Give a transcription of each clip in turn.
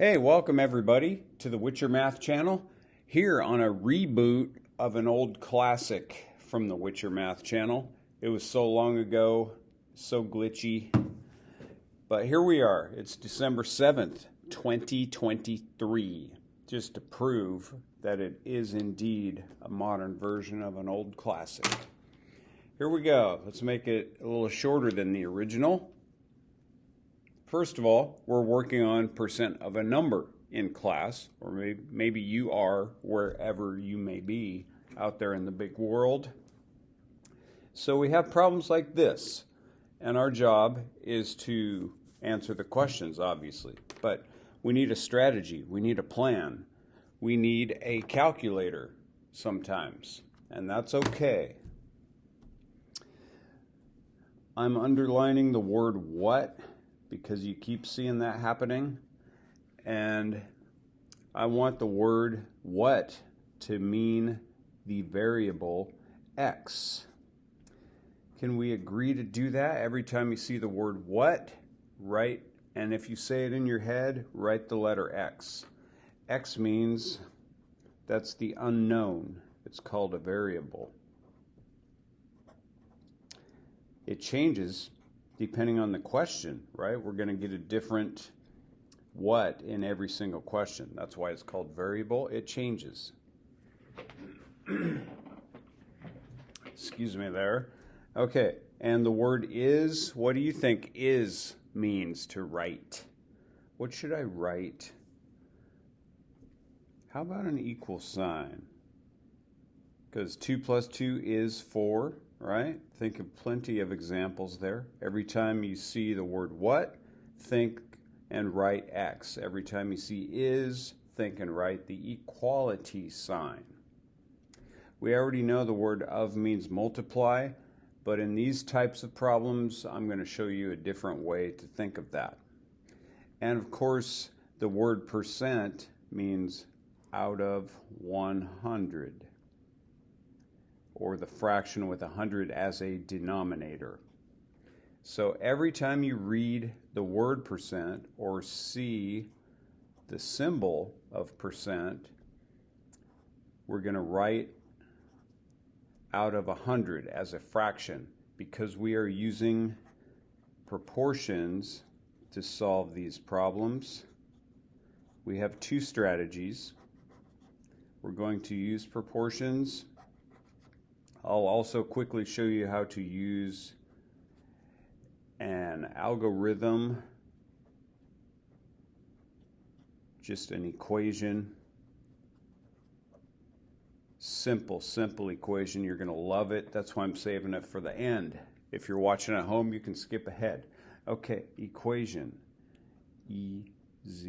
Hey, welcome everybody to the Witcher Math channel. Here on a reboot of an old classic from the Witcher Math channel. It was so long ago, so glitchy. But here we are. It's December 7th, 2023. Just to prove that it is indeed a modern version of an old classic. Here we go. Let's make it a little shorter than the original. First of all, we're working on percent of a number in class, or maybe you are wherever you may be out there in the big world. So we have problems like this, and our job is to answer the questions, obviously. But we need a strategy, we need a plan, we need a calculator sometimes, and that's okay. I'm underlining the word what, because you keep seeing that happening, and I want the word what to mean the variable x. Can we agree to do that? Every time you see the word what, write, and if you say it in your head, write the letter x. X means that's the unknown. It's called a variable. It changes depending on the question, right? We're going to get a different what in every single question. That's why it's called variable. It changes. Excuse me there. Okay, and the word is, what do you think is means to write? What should I write? How about an equal sign? Because 2 plus 2 is 4. Right? Think of plenty of examples there. Every time you see the word what, think and write X. Every time you see is, think and write the equality sign. We already know the word of means multiply, but in these types of problems, I'm going to show you a different way to think of that. And of course, the word percent means out of 100. Or the fraction with 100 as a denominator. So every time you read the word percent or see the symbol of percent, we're going to write out of 100 as a fraction because we are using proportions to solve these problems. We have two strategies. We're going to use proportions. I'll also quickly show you how to use an algorithm, just an equation, simple equation. You're going to love it. That's why I'm saving it for the end. If you're watching at home, you can skip ahead. Okay, equation, EZ.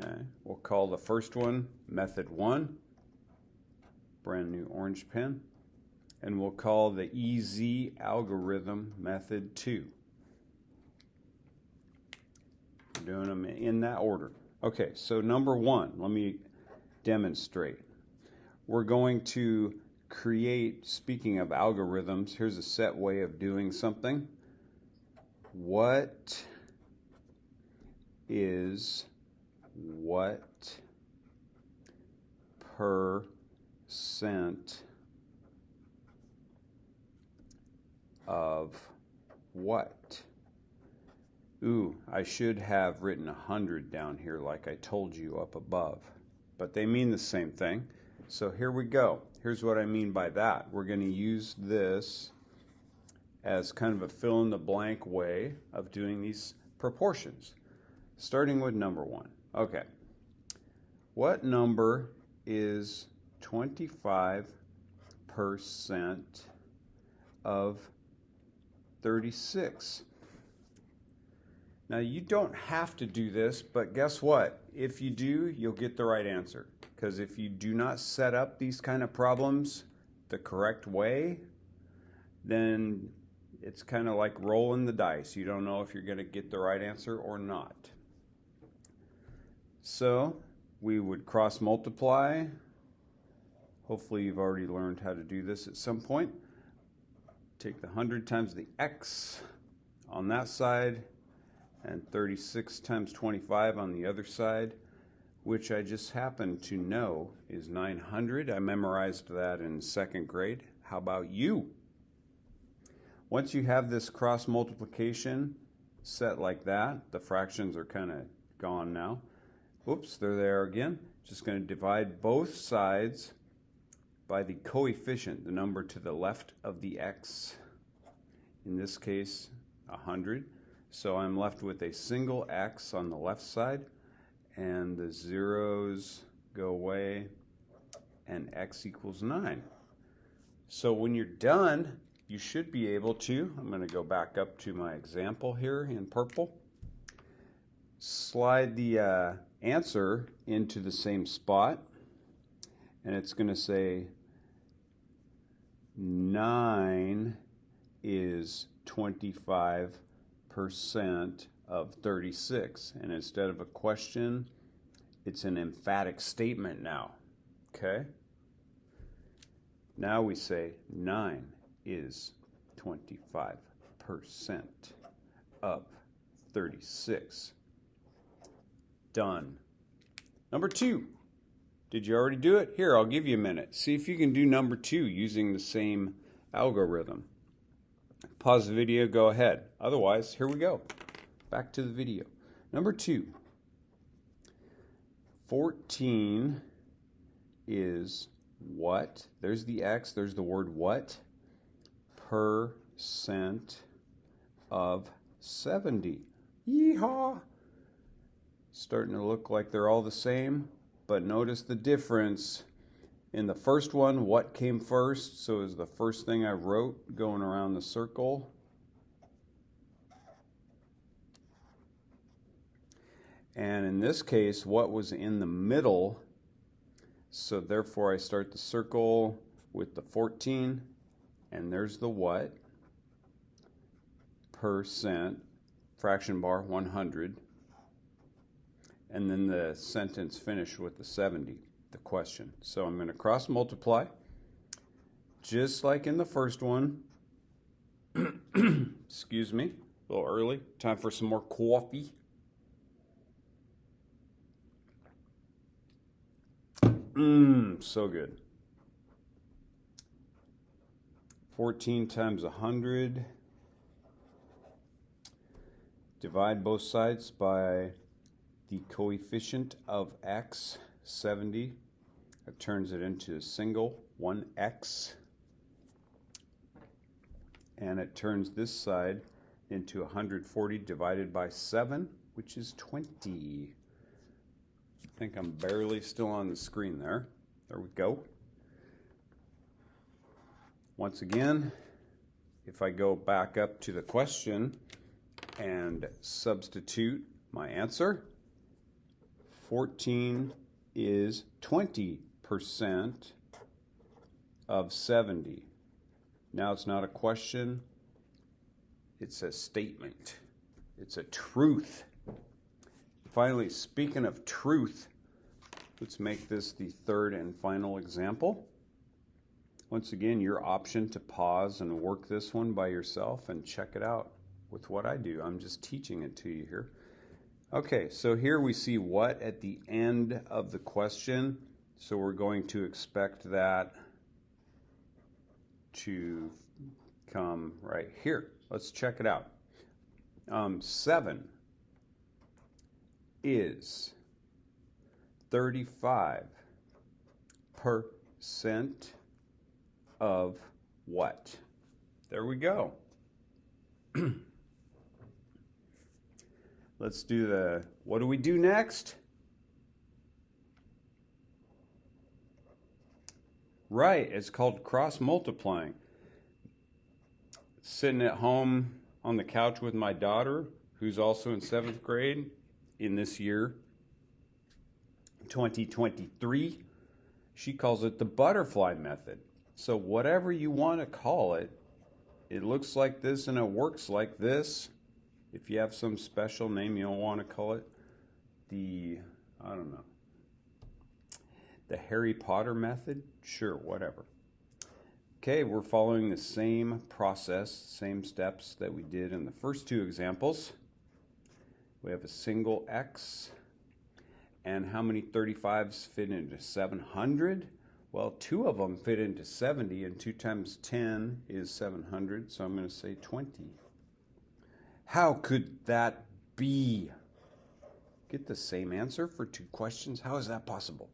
Okay, we'll call the first one method 1. Brand new orange pen, and we'll call the EZ algorithm method 2. We're doing them in that order. Okay, so number 1, let me demonstrate. We're going to create, speaking of algorithms, here's a set way of doing something. What is what percent of what? Ooh, I should have written 100 down here like I told you up above, but they mean the same thing. So here we go. Here's what I mean by that. We're going to use this as kind of a fill-in-the-blank way of doing these proportions, starting with number 1. Okay, what number is 25% of 36? Now you don't have to do this, but guess what? If you do, you'll get the right answer. Because if you do not set up these kind of problems the correct way, then it's kind of like rolling the dice. You don't know if you're going to get the right answer or not. So we would cross multiply. Hopefully you've already learned how to do this at some point. Take the 100 times the x on that side, and 36 times 25 on the other side, which I just happen to know is 900. I memorized that in 2nd grade. How about you? Once you have this cross multiplication set like that, the fractions are kind of gone now. Oops, they're there again. Just going to divide both sides by the coefficient, the number to the left of the x. In this case, 100. So I'm left with a single x on the left side, and the zeros go away, and x equals 9. So when you're done, you should be able to, I'm going to go back up to my example here in purple, slide the answer into the same spot, and it's going to say 9 is 25% of 36. And instead of a question, it's an emphatic statement now. Okay? Now we say 9 is 25% of 36. Done. Number 2. Did you already do it? Here, I'll give you a minute. See if you can do number 2 using the same algorithm. Pause the video, go ahead. Otherwise, here we go. Back to the video. Number 2. 14 is what? There's the x, there's the word what? Percent of 70. Yeehaw! Starting to look like they're all the same, but notice the difference. In the first one, what came first? So is the first thing I wrote going around the circle. And in this case, what was in the middle? So therefore I start the circle with the 14, and there's the what? Percent, fraction bar, 100. And then the sentence finished with the 70, the question. So I'm going to cross multiply, just like in the first one. Excuse me, a little early. Time for some more coffee. So good. 14 times 100. Divide both sides by the coefficient of x, 70. That turns it into a single, 1x. And it turns this side into 140 divided by 7, which is 20. I think I'm barely still on the screen there. There we go. Once again, if I go back up to the question and substitute my answer, 14 is 20% of 70. Now it's not a question, it's a statement. It's a truth. Finally, speaking of truth, let's make this the third and final example. Once again, your option to pause and work this one by yourself and check it out with what I do. I'm just teaching it to you here. Okay, so here we see what at the end of the question. So we're going to expect that to come right here. Let's check it out. 7 is 35% of what? There we go. Let's do the, what do we do next? Right, it's called cross multiplying. Sitting at home on the couch with my daughter, who's also in 7th grade in this year, 2023. She calls it the butterfly method. So whatever you want to call it, it looks like this and it works like this. If you have some special name you don't want to call it, the, I don't know, the Harry Potter method, sure, whatever. Okay, we're following the same process, same steps that we did in the first two examples. We have a single x. And how many 35s fit into 700? Well, 2 of them fit into 70, and 2 times 10 is 700, so I'm going to say 20. How could that be? Get the same answer for 2 questions? How is that possible?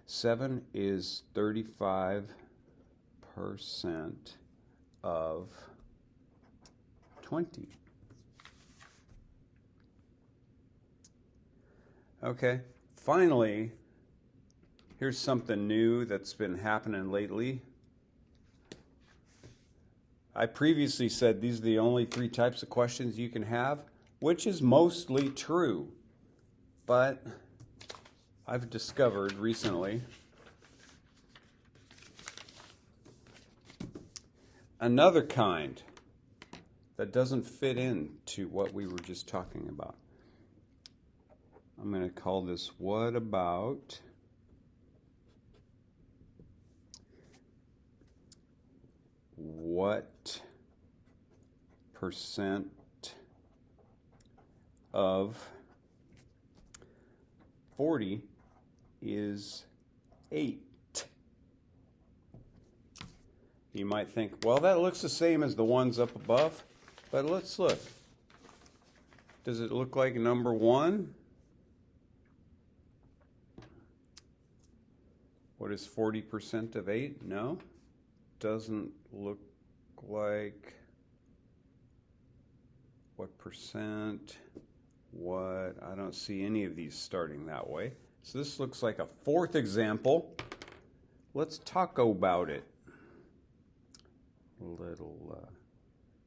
7 is 35% of 20. Okay, finally, here's something new that's been happening lately. I previously said these are the only 3 types of questions you can have, which is mostly true. But I've discovered recently another kind that doesn't fit into what we were just talking about. I'm going to call this what about what percent of 40 is 8? You might think, well, that looks the same as the ones up above, but let's look. Does it look like number 1? What is 40% of 8? No. Doesn't look like what percent, what, I don't see any of these starting that way. So this looks like a 4th example. Let's talk about it. Little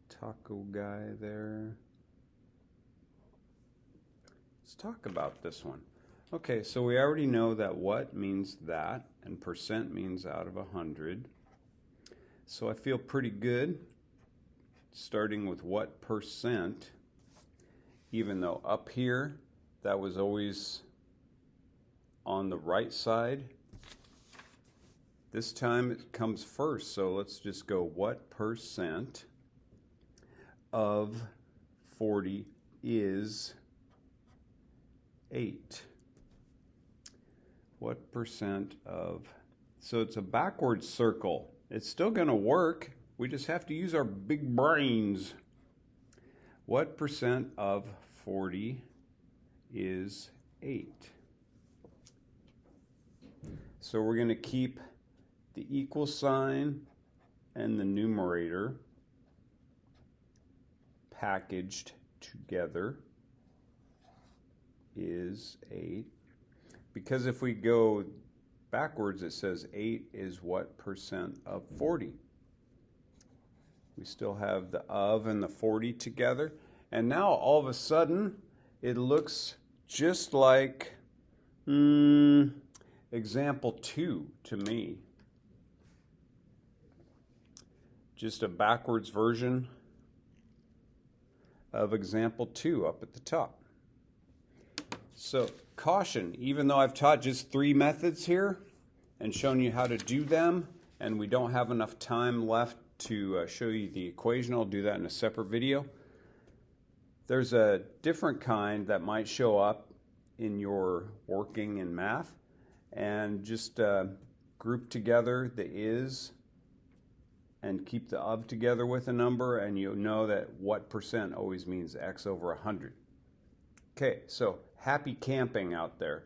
taco guy there. Let's talk about this one. Okay, so we already know that what means that, and percent means out of 100. So I feel pretty good starting with what percent, even though up here that was always on the right side. This time it comes first, so let's just go what percent of 40 is 8? What percent of, so it's a backwards circle. It's still going to work. We just have to use our big brains. What percent of 40 is 8? So we're going to keep the equal sign and the numerator packaged together is 8. Because if we go backwards, it says 8 is what percent of 40? We still have the of and the 40 together. And now all of a sudden, it looks just like example 2 to me. Just a backwards version of example 2 up at the top. So caution, even though I've taught just 3 methods here and shown you how to do them, and we don't have enough time left to show you the equation, I'll do that in a separate video. There's a different kind that might show up in your working in math, and just group together the is and keep the of together with a number, and you'll know that what percent always means x over 100. Okay, so happy camping out there.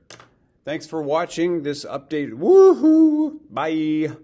Thanks for watching this update. Woohoo! Bye!